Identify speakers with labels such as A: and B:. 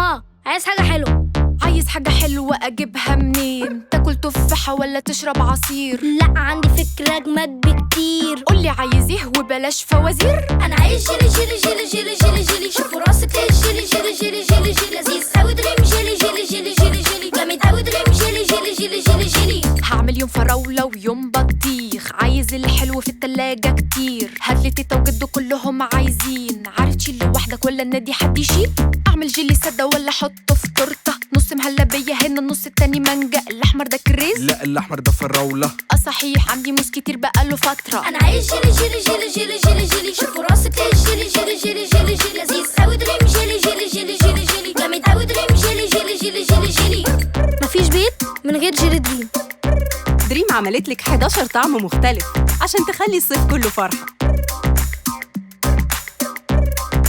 A: ماما عايز حاجة حلوة.
B: عايز حاجة حلوة أجيبها منين؟ تاكل تفاحة ولا تشرب عصير؟
A: لا عندي فكرة أجمد بكتير.
B: قولي عايز ايه وبلاش فوازير.
A: أنا عايز جيلي جيلي جيلي جيلي جيلي جيلي. شوفوا راسك ليه جيلي جيلي جيلي جيلي جيلي. لذيذ أوي دريم جيلي جيلي جيلي جيلي جيلي. جامد أوي دريم جيلي جيلي جيلي جيلي جيلي.
B: هعمل يوم فراولة ويوم بطيخ. عايز الحلو في التلاجة كتير. هاتلي تيتا وجدو كلهم عايزين. عارف تشيل لوحدك ولا النادي حد يشيل؟ أعمل جيلي سادة ولا أحطه في تورتة؟ نص مهلبية هنا النص التاني مانجا. الأحمر ده كريز؟
C: لا الأحمر ده فراولة.
B: صحيح عندي موز كتير بقاله فترة.
A: أنا عايز جيلي جيلي جيلي جيلي جيلي جيلي. شوفوا راسك ليه جيلي جيلي جيلي جيلي جيلي. لذيذ أوي دريم جيلي جيلي جيلي جيلي جيلي. جامد أوي دريم جيلي جيلي جيلي جيلي جيلي. مفيش بيت من غير جيلي دريم.
D: دريم عملت لك 11 طعم مختلف عشان تخلي الصيف كله فرحة.